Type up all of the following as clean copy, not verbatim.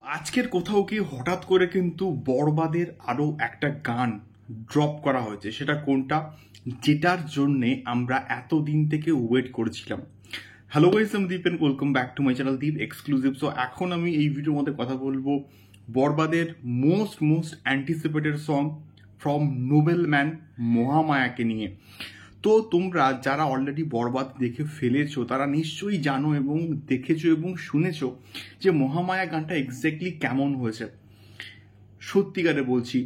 আজকের কোথাও গিয়ে হঠাৎ করে কিন্তু বরবাদের আরও একটা গান ড্রপ করা হয়েছে। সেটা কোনটা, যেটার জন্যে আমরা এতদিন থেকে ওয়েট করেছিলাম। হ্যালো গাইস, আমি Deep and welcome back to my channel Deep exclusive. So এখন আমি এই ভিডিওর মধ্যে কথা বলবো বরবাদের most anticipated song from Nobel Man মহামায়াকে নিয়ে। তো তোমরা যারা অলরেডি বরবাদ দেখে ফেলেছো তারা নিশ্চয়ই জানো এবং দেখেছো এবং শুনেছো যে মহামায়া গানটা এক্স্যাক্টলি কেমন হয়েছে। সত্যিকারে বলছি,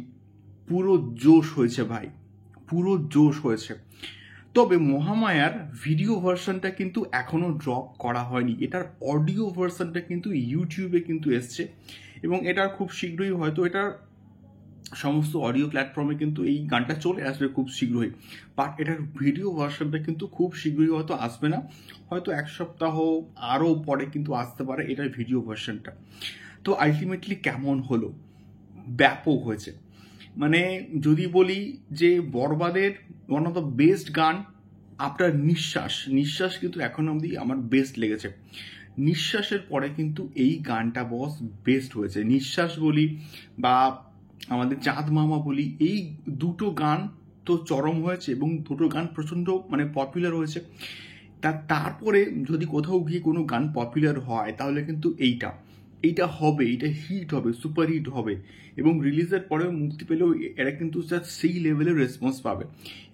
পুরো জোশ হয়েছে ভাই, পুরো জোশ হয়েছে। তবে মহামায়ার ভিডিও ভার্সনটা কিন্তু এখনো ড্রপ করা হয়নি। এটার অডিও ভার্সনটা কিন্তু ইউটিউবে কিন্তু এসছে এবং এটার খুব শীঘ্রই হয়তো এটার সমস্ত অডিও প্ল্যাটফর্মে কিন্তু এই গানটা চলে আসবে খুব শীঘ্রই। বাট এটার ভিডিও ভার্সনটা কিন্তু খুব শীঘ্রই হয়তো আসবে না, হয়তো এক সপ্তাহ আরও পরে কিন্তু আসতে পারে এটার ভিডিও ভার্সনটা। তো আলটিমেটলি কেমন হলো? ব্যাপক হয়েছে। মানে যদি বলি যে বরবাদের ওয়ান অফ দ্য বেস্ট গান আফটার নিঃশ্বাস কিন্তু এখন অবধি আমার বেস্ট লেগেছে। নিঃশ্বাসের পরে কিন্তু এই গানটা বস বেস্ট হয়েছে। নিঃশ্বাস বলি বা আমাদের চাঁদ মামা বলি, এই দুটো গান তো চরম হয়েছে এবং দুটো গান প্রচণ্ড পপুলার হয়েছে। তারপরে যদি কোথাও গিয়ে কোনো গান পপুলার হয় তাহলে কিন্তু এইটা হবে, এটা হিট হবে, সুপার হিট হবে এবং রিলিজের পরেও মুক্তি পেলেও এরা কিন্তু সেই লেভেলের রেসপন্স পাবে।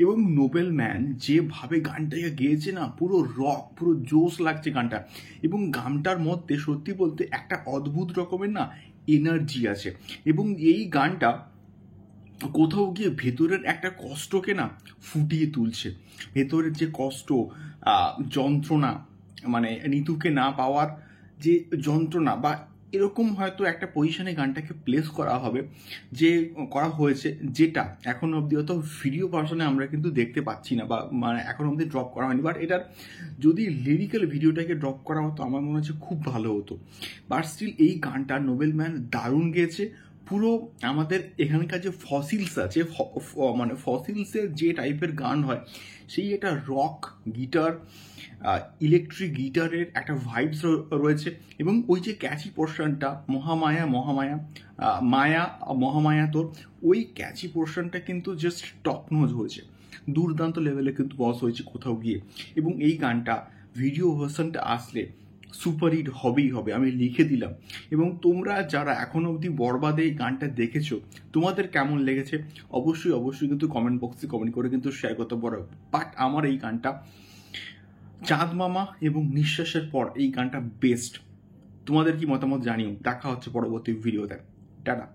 এবং নোবেল ম্যান যেভাবে গানটাকে গেয়েছে না, পুরো রক, পুরো জোশ লাগছে গানটা। এবং গানটার মধ্যে সত্যি বলতে একটা অদ্ভুত রকমের না এনার্জি আছে এবং এই গানটা কোথাও গিয়ে ভেতরের একটা কষ্টকে না ফুটিয়ে তুলছে। ভেতরের যে কষ্ট, যন্ত্রণা, নিতুকে না পাওয়ার যে যন্ত্রণা, বা এরকম হয়তো একটা পজিশনে গানটাকে প্লেস করা হবে, যে করা হয়েছে, যেটা এখন অবধি হয়তো ভিডিও ভার্সনে আমরা কিন্তু দেখতে পাচ্ছি না, বা এখন অবধি ড্রপ করা হয়নি। বাট এটার যদি লিরিক্যাল ভিডিওটাকে ড্রপ করা হতো আমার মনে হচ্ছে খুব ভালো হতো। বাট স্টিল এই গানটা নোবেল ম্যান দারুণ গেয়েছে। পুরো আমাদের এখানকার যে ফসিলস আছে, ফসিলসের যে টাইপের গান হয়, সেই একটা রক গিটার, ইলেকট্রিক গিটারের একটা ভাইবস রয়েছে। এবং ওই যে ক্যাচি পোর্শনটা মহামায়া মহামায়া, তোর ওই ক্যাচি পোর্শনটা কিন্তু জাস্ট টপ নোজ হয়েছে, দুর্দান্ত লেভেলে কিন্তু বস হয়েছে কোথাও গিয়ে। এবং এই গানটা ভিডিও ভার্সনটা আসলে সুপার হিট হবেই হবে, আমি লিখে দিলাম। এবং তোমরা যারা এখনো অবধি বরবাদে এই গানটা দেখেছো, তোমাদের কেমন লেগেছে অবশ্যই কিন্তু কমেন্ট বক্সে কমেন্ট করে কিন্তু শেয়ার করতে পারো। বাট আমার এই গানটা চাঁদ মামা এবং নিঃশ্বাসের পর এই গানটা বেস্ট। তোমাদের কি মতামত জানিও। দেখা হচ্ছে পরবর্তী ভিডিওতে। টাটা।